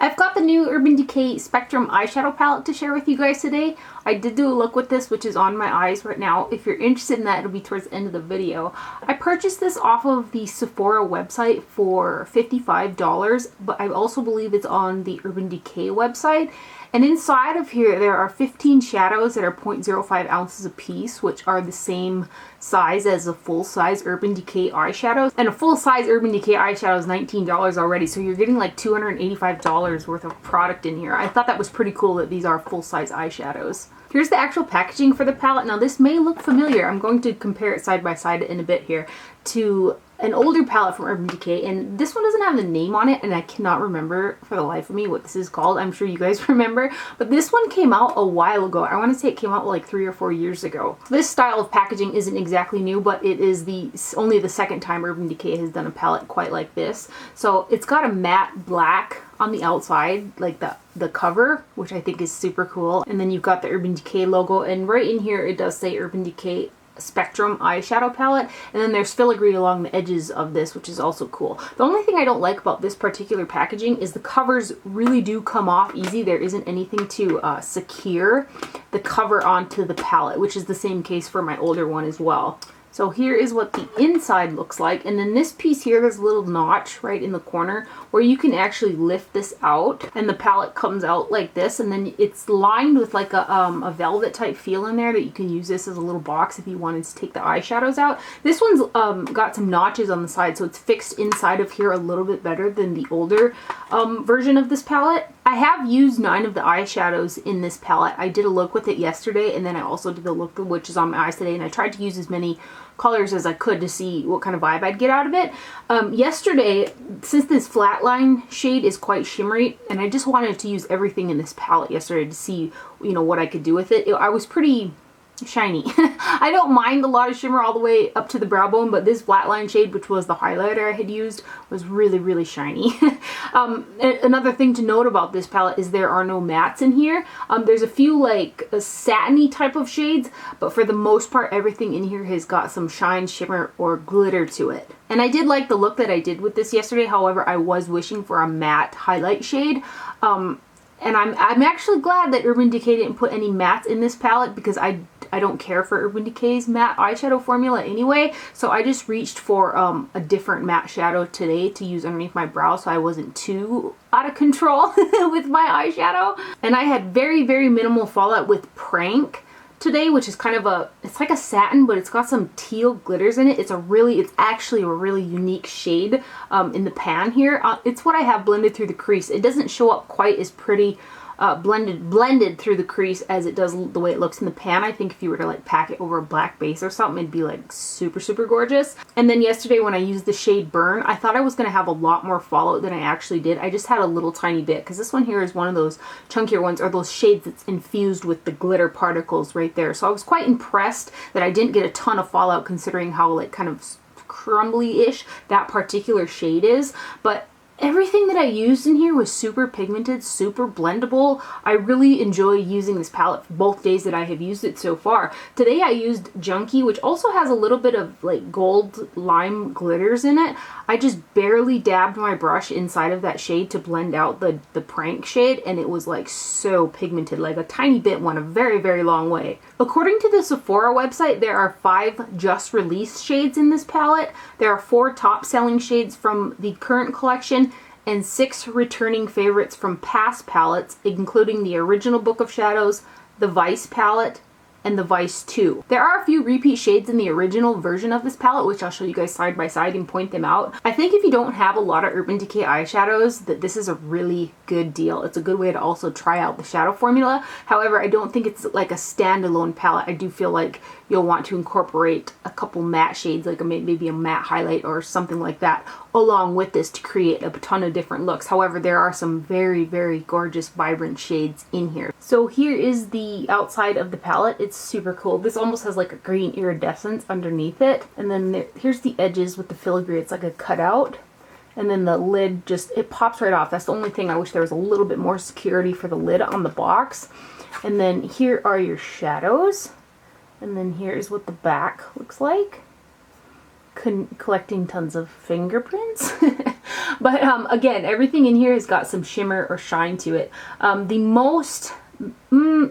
I've got the new Urban Decay Spectrum eyeshadow palette to share with you guys today. I did do a look with this, which is on my eyes right now. If you're interested in that, it'll be towards the end of the video. I purchased this off of the Sephora website for $55, but I also believe it's on the Urban Decay website. And inside of here, there are 15 shadows that are 0.05 ounces a piece, which are the same size as a full-size Urban Decay eyeshadows. And a full-size Urban Decay eyeshadow is $19 already, so you're getting like $285 worth of product in here. I thought that was pretty cool that these are full-size eyeshadows. Here's the actual packaging for the palette. Now this may look familiar. I'm going to compare it side by side in a bit here to an older palette from Urban Decay, and this one doesn't have the name on it, and I cannot remember for the life of me what this is called. I'm sure you guys remember, but this one came out a while ago. I want to say it came out like 3 or 4 years ago. This style of packaging isn't exactly new, but it is only the second time Urban Decay has done a palette quite like this. So it's got a matte black on the outside, like the cover, which I think is super cool. And then you've got the Urban Decay logo, and right in here it does say Urban Decay Spectrum eyeshadow palette, and then there's filigree along the edges of this, which is also cool. The only thing I don't like about this particular packaging is the covers really do come off easy. There isn't anything to secure the cover onto the palette, which is the same case for my older one as well. So here is what the inside looks like, and then this piece here, there's a little notch right in the corner where you can actually lift this out, and the palette comes out like this, and then it's lined with like a velvet type feel in there that you can use this as a little box if you wanted to take the eyeshadows out. This one's got some notches on the side, so it's fixed inside of here a little bit better than the older version of this palette. I have used 9 of the eyeshadows in this palette. I did a look with it yesterday, and then I also did the look which is on my eyes today, and I tried to use as many colors as I could to see what kind of vibe I'd get out of it. Yesterday, since this flatline shade is quite shimmery, and I just wanted to use everything in this palette yesterday to see, you know, what I could do with it. I was pretty shiny. I don't mind a lot of shimmer all the way up to the brow bone, but this flatline shade, which was the highlighter I had used, was really, really shiny. Another thing to note about this palette is there are no mattes in here. There's a few like satiny type of shades, but for the most part, everything in here has got some shine, shimmer, or glitter to it. And I did like the look that I did with this yesterday. However, I was wishing for a matte highlight shade. And I'm actually glad that Urban Decay didn't put any mattes in this palette, because I don't care for Urban Decay's matte eyeshadow formula anyway, so I just reached for a different matte shadow today to use underneath my brow so I wasn't too out of control with my eyeshadow. And I had very, very minimal fallout with Prank today, which is kind of it's like a satin, but it's got some teal glitters in it. It's actually a really unique shade in the pan here. It's what I have blended through the crease. It doesn't show up quite as pretty blended through the crease as it does the way it looks in the pan. I think if you were to like pack it over a black base or something, it'd be like super, super gorgeous. And then yesterday when I used the shade Burn, I thought I was going to have a lot more fallout than I actually did. I just had a little tiny bit, because this one here is one of those chunkier ones, or those shades that's infused with the glitter particles right there. So I was quite impressed that I didn't get a ton of fallout, considering how like kind of crumbly-ish that particular shade is. But everything that I used in here was super pigmented, super blendable. I really enjoy using this palette both days that I have used it so far. Today I used Junkie, which also has a little bit of like gold lime glitters in it. I just barely dabbed my brush inside of that shade to blend out the Prank shade, and it was like so pigmented, like a tiny bit went a very, very long way. According to the Sephora website, there are 5 just released shades in this palette. There are 4 top selling shades from the current collection, and 6 returning favorites from past palettes, including the original Book of Shadows, the Vice palette, and the Vice 2. There are a few repeat shades in the original version of this palette, which I'll show you guys side by side and point them out. I think if you don't have a lot of Urban Decay eyeshadows, that this is a really good deal. It's a good way to also try out the shadow formula. However, I don't think it's like a standalone palette. I do feel like you'll want to incorporate a couple matte shades, like maybe a matte highlight or something like that, along with this to create a ton of different looks. However, there are some very, very gorgeous, vibrant shades in here. So here is the outside of the palette. It's super cool. This almost has like a green iridescence underneath it. And then here's the edges with the filigree. It's like a cutout. And then the lid it pops right off. That's the only thing. I wish there was a little bit more security for the lid on the box. And then here are your shadows. And then here's what the back looks like. collecting tons of fingerprints. But again, everything in here has got some shimmer or shine to it. The most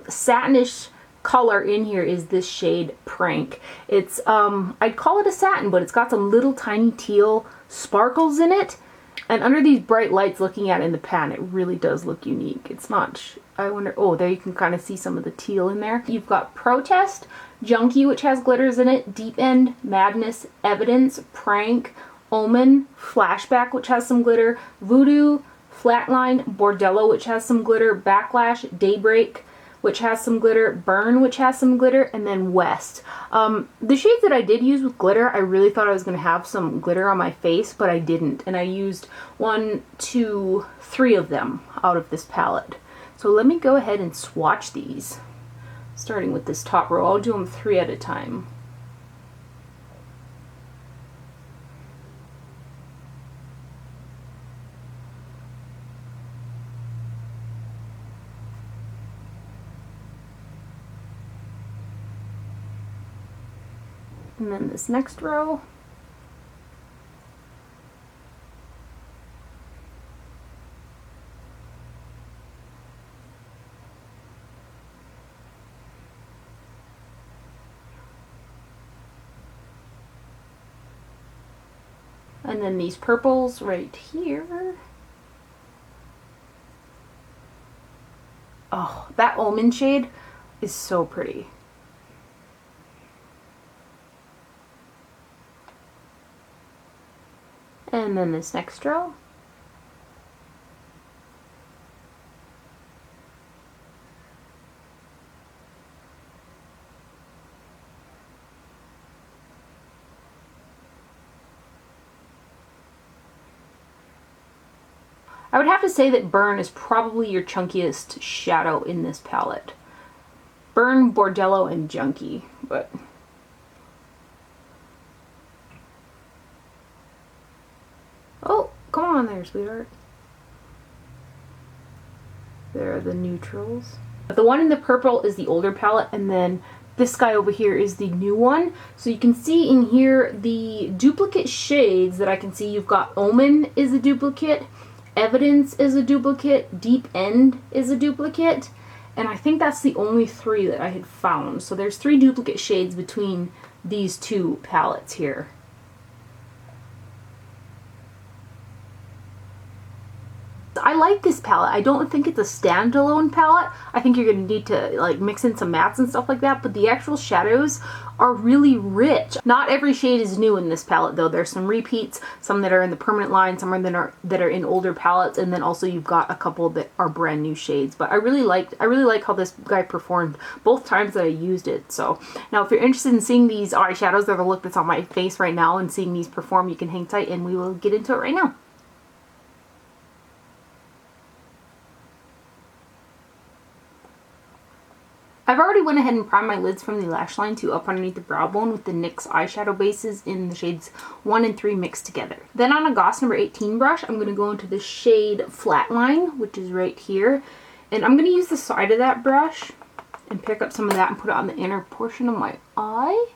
satinish color in here is this shade Prank. It's I'd call it a satin, but it's got some little tiny teal sparkles in it, and under these bright lights looking at it in the pan, it really does look unique. It's not I wonder, oh, there you can kind of see some of the teal in there. You've got Protest, Junkie, which has glitters in it, Deep End, Madness, Evidence, Prank, Omen, Flashback, which has some glitter, Voodoo, Flatline, Bordello, which has some glitter, Backlash, Daybreak, which has some glitter, Burn, which has some glitter, and then West. The shades that I did use with glitter, I really thought I was going to have some glitter on my face, but I didn't. And I used 1, 2, 3 of them out of this palette. So let me go ahead and swatch these. Starting with this top row, I'll do them 3 at a time. And then this next row. And then these purples right here. Oh, that Omen shade is so pretty. And then this next row. I would have to say that Burn is probably your chunkiest shadow in this palette. Burn, Bordello, and Junkie, but... Oh, come on there, sweetheart. There are the neutrals. The one in the purple is the older palette, and then this guy over here is the new one. So you can see in here the duplicate shades that I can see. You've got Omen is a duplicate, Evidence is a duplicate, Deep End is a duplicate, and I think that's the only 3 that I had found. So there's 3 duplicate shades between these 2 palettes here. I like this palette. I don't think it's a standalone palette. I think you're going to need to like mix in some mattes and stuff like that, but the actual shadows are really rich. Not every shade is new in this palette though. There's some repeats, some that are in the permanent line, some that are in older palettes, and then also you've got a couple that are brand new shades. But I really like how this guy performed both times that I used it. So now if you're interested in seeing these eyeshadows, they're the look that's on my face right now, and seeing these perform, you can hang tight and we will get into it right now. I've already went ahead and primed my lids from the lash line to up underneath the brow bone with the NYX eyeshadow bases in the shades 1 and 3 mixed together. Then on a Goss number 18 brush, I'm going to go into the shade Flatline, which is right here. And I'm going to use the side of that brush and pick up some of that and put it on the inner portion of my eye.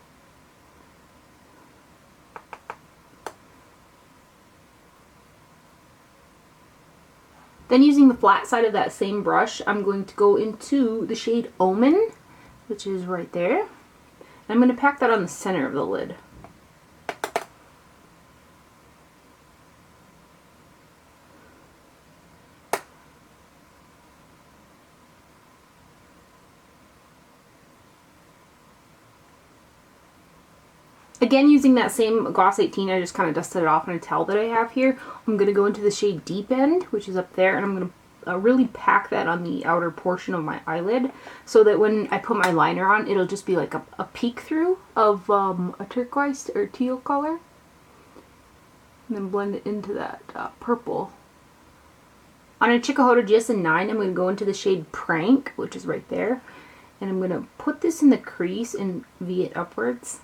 Then using the flat side of that same brush, I'm going to go into the shade Omen, which is right there. And I'm going to pack that on the center of the lid. Again, using that same Gloss 18, I just kind of dusted it off on a towel that I have here. I'm going to go into the shade Deep End, which is up there, and I'm going to really pack that on the outer portion of my eyelid so that when I put my liner on, it'll just be like a peek through of a turquoise or teal color. And then blend it into that purple. On a Chikuhoda GSN 9, I'm going to go into the shade Prank, which is right there. And I'm going to put this in the crease and V it upwards.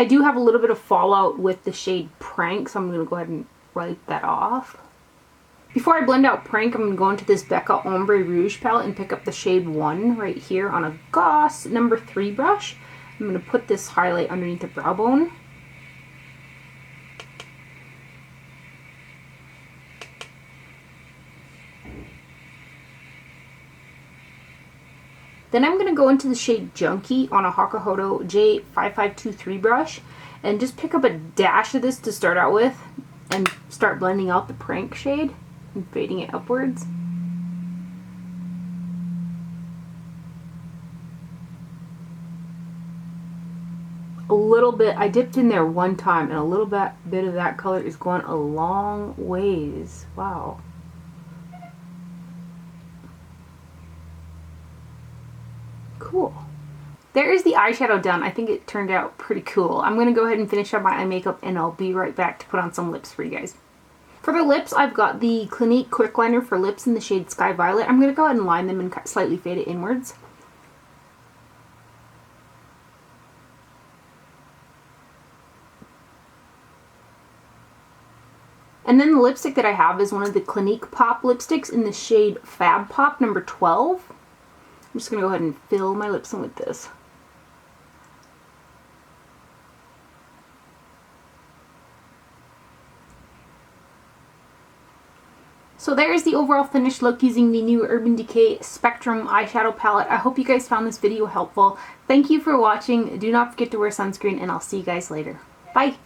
I do have a little bit of fallout with the shade Prank, so I'm going to go ahead and wipe that off. Before I blend out Prank, I'm going to go into this Becca Ombre Rouge palette and pick up the shade 1 right here on a Goss number 3 brush. I'm going to put this highlight underneath the brow bone. Then I'm going to go into the shade Junkie on a Hakuhodo J5523 brush and just pick up a dash of this to start out with and start blending out the Prank shade and fading it upwards. A little bit, I dipped in there one time and a little bit of that color is going a long ways. Wow. Cool. There is the eyeshadow done. I think it turned out pretty cool. I'm going to go ahead and finish up my eye makeup and I'll be right back to put on some lips for you guys. For the lips, I've got the Clinique Quick Liner for lips in the shade Sky Violet. I'm going to go ahead and line them and slightly fade it inwards. And then the lipstick that I have is one of the Clinique Pop lipsticks in the shade Fab Pop number 12. I'm just going to go ahead and fill my lips in with this. So there's the overall finished look using the new Urban Decay Spectrum eyeshadow palette. I hope you guys found this video helpful. Thank you for watching. Do not forget to wear sunscreen and I'll see you guys later. Bye!